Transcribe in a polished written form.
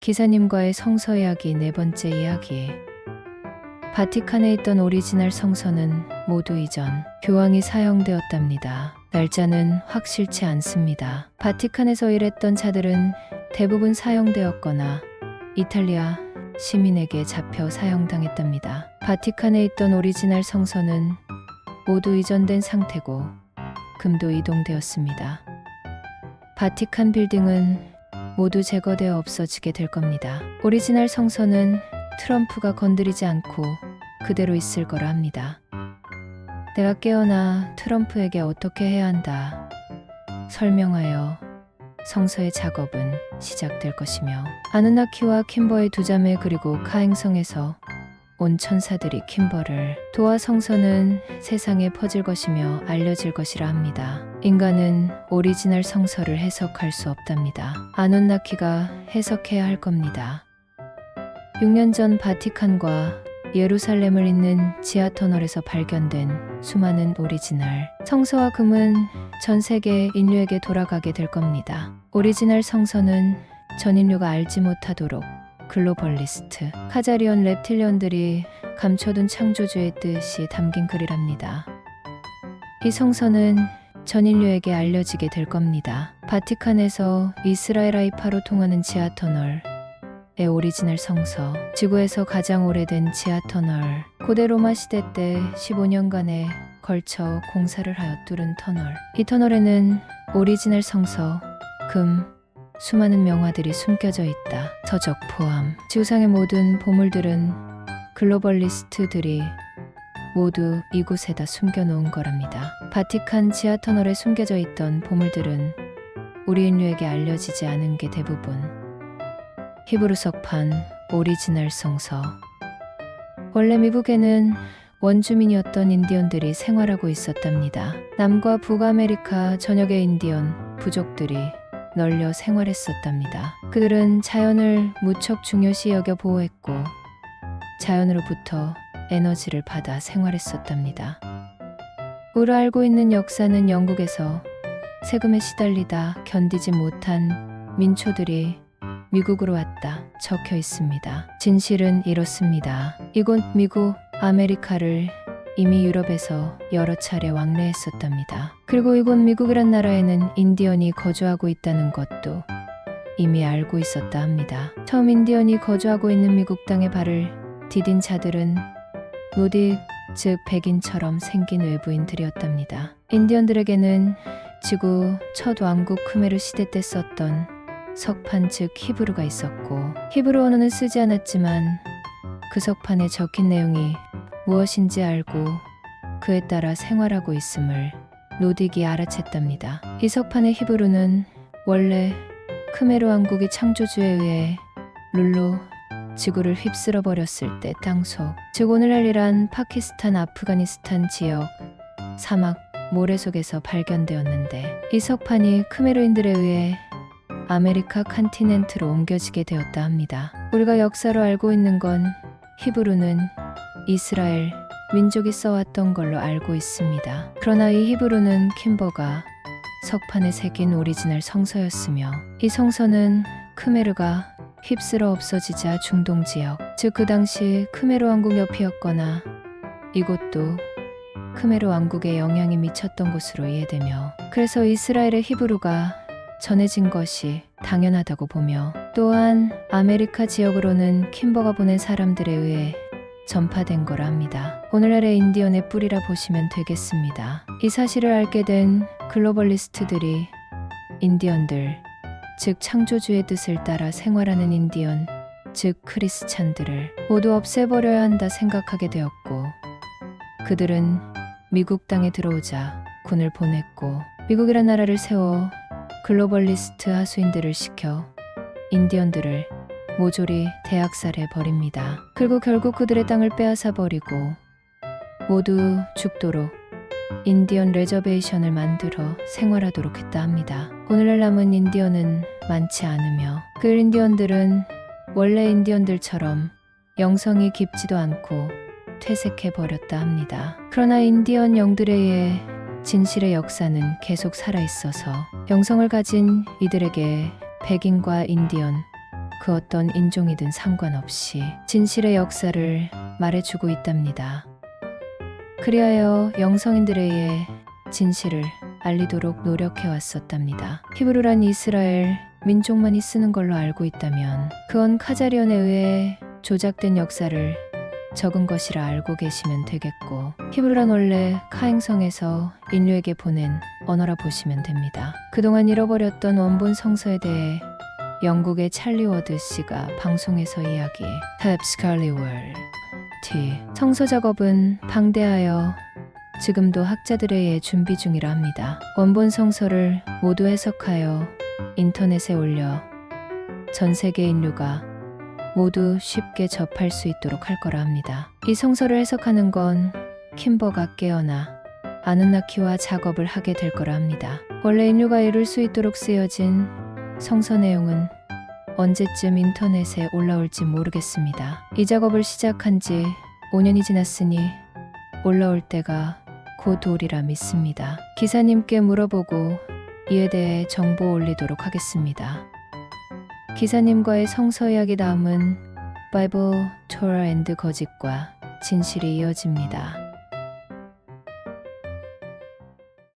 기사님과의 성서 이야기 네 번째 이야기. 바티칸에 있던 오리지널 성서는 모두 이전 교황이 사형되었답니다. 날짜는 확실치 않습니다. 바티칸에서 일했던 자들은 대부분 사형되었거나 이탈리아 시민에게 잡혀 사형당했답니다. 바티칸에 있던 오리지널 성서는 모두 이전된 상태고 금도 이동되었습니다. 바티칸 빌딩은 모두 제거되어 없어지게 될 겁니다. 오리지널 성서는 트럼프가 건드리지 않고 그대로 있을 거라 합니다. 내가 깨어나 트럼프에게 어떻게 해야 한다 설명하여 성서의 작업은 시작될 것이며, 아누나키와 킴버의 두 자매 그리고 카행성에서 온 천사들이 킴버를 도와 성서는 세상에 퍼질 것이며 알려질 것이라 합니다. 인간은 오리지널 성서를 해석할 수 없답니다. 아누나키가 해석해야 할 겁니다. 6년 전 바티칸과 예루살렘을 잇는 지하터널에서 발견된 수많은 오리지널 성서와 금은 전 세계 인류에게 돌아가게 될 겁니다. 오리지널 성서는 전 인류가 알지 못하도록 글로벌리스트, 카자리온 랩틸리언들이 감춰둔 창조주의 뜻이 담긴 글이랍니다. 이 성서는 전 인류에게 알려지게 될 겁니다. 바티칸에서 이스라엘 하이파로 통하는 지하터널, 오리지널 성서, 지구에서 가장 오래된 지하터널, 고대 로마 시대 때 15년간에 걸쳐 공사를 하여 뚫은 터널. 이 터널에는 오리지널 성서, 금, 수많은 명화들이 숨겨져 있다. 서적 포함. 지구상의 모든 보물들은 글로벌리스트들이 모두 이곳에다 숨겨놓은 거랍니다. 바티칸 지하터널에 숨겨져 있던 보물들은 우리 인류에게 알려지지 않은 게 대부분. 히브루석판, 오리지널 성서. 원래 미국에는 원주민이었던 인디언들이 생활하고 있었답니다. 남과 북아메리카 전역의 인디언 부족들이 널려 생활했었답니다. 그들은 자연을 무척 중요시 여겨 보호했고 자연으로부터 에너지를 받아 생활했었답니다. 우리가 알고 있는 역사는 영국에서 세금에 시달리다 견디지 못한 민초들이 미국으로 왔다 적혀 있습니다. 진실은 이렇습니다. 이곳 미국, 아메리카를 이미 유럽에서 여러 차례 왕래했었답니다. 그리고 이곳 미국이란 나라에는 인디언이 거주하고 있다는 것도 이미 알고 있었다 합니다. 처음 인디언이 거주하고 있는 미국 땅에 발을 디딘 자들은 노딕, 즉 백인처럼 생긴 외부인들이었답니다. 인디언들에게는 지구 첫 왕국 크메르 시대 때 썼던 석판 즉 히브루가 있었고, 히브루 언어는 쓰지 않았지만 그 석판에 적힌 내용이 무엇인지 알고 그에 따라 생활하고 있음을 노딕이 알아챘답니다. 이 석판의 히브루는 원래 크메르 왕국이 창조주에 의해 룰루 지구를 휩쓸어 버렸을 때 땅속, 즉 오늘날 이란, 파키스탄, 아프가니스탄 지역 사막 모래 속에서 발견되었는데, 이 석판이 크메르인들에 의해 아메리카 컨티넨트로 옮겨지게 되었다 합니다. 우리가 역사로 알고 있는 건 히브루는 이스라엘 민족이 써왔던 걸로 알고 있습니다. 그러나 이 히브루는 킴버가 석판에 새긴 오리지널 성서였으며, 이 성서는 크메르가 휩쓸어 없어지자 중동 지역, 즉 그 당시 크메르 왕국 옆이었거나 이곳도 크메르 왕국에 영향이 미쳤던 곳으로 이해되며, 그래서 이스라엘의 히브루가 전해진 것이 당연하다고 보며, 또한 아메리카 지역으로는 킴버가 보낸 사람들에 의해 전파된 거라 합니다. 오늘날의 인디언의 뿌리라 보시면 되겠습니다. 이 사실을 알게 된 글로벌리스트들이 인디언들, 즉 창조주의 뜻을 따라 생활하는 인디언, 즉 크리스찬들을 모두 없애버려야 한다 생각하게 되었고, 그들은 미국 땅에 들어오자 군을 보냈고 미국이란 나라를 세워 글로벌리스트 하수인들을 시켜 인디언들을 모조리 대학살해 버립니다. 그리고 결국 그들의 땅을 빼앗아 버리고 모두 죽도록 인디언 레저베이션을 만들어 생활하도록 했다 합니다. 오늘날 남은 인디언은 많지 않으며 그 인디언들은 원래 인디언들처럼 영성이 깊지도 않고 퇴색해 버렸다 합니다. 그러나 인디언 영들에 의해 진실의 역사는 계속 살아있어서 영성을 가진 이들에게 백인과 인디언, 그 어떤 인종이든 상관없이 진실의 역사를 말해주고 있답니다. 그리하여 영성인들에게 진실을 알리도록 노력해 왔었답니다. 히브리란 이스라엘 민족만이 쓰는 걸로 알고 있다면 그건 카자리온에 의해 조작된 역사를 적은 것이라 알고 계시면 되겠고, 히브리란 원래 카행성에서 인류에게 보낸 언어라 보시면 됩니다. 그동안 잃어버렸던 원본 성서에 대해 영국의 찰리 워드 씨가 방송에서 이야기 탭스칼리월 성서 작업은 방대하여 지금도 학자들에 의해 준비 중이라 합니다. 원본 성서를 모두 해석하여 인터넷에 올려 전 세계 인류가 모두 쉽게 접할 수 있도록 할 거라 합니다. 이 성서를 해석하는 건 킴버가 깨어나 아누나키와 작업을 하게 될 거라 합니다. 원래 인류가 이룰 수 있도록 쓰여진 성서 내용은 언제쯤 인터넷에 올라올지 모르겠습니다. 이 작업을 시작한 지 5년이 지났으니 올라올 때가 곧 오리라 믿습니다. 기사님께 물어보고 이에 대해 정보 올리도록 하겠습니다. 기사님과의 성서 이야기 다음은 바이블, 토라 앤드 거짓과 진실이 이어집니다.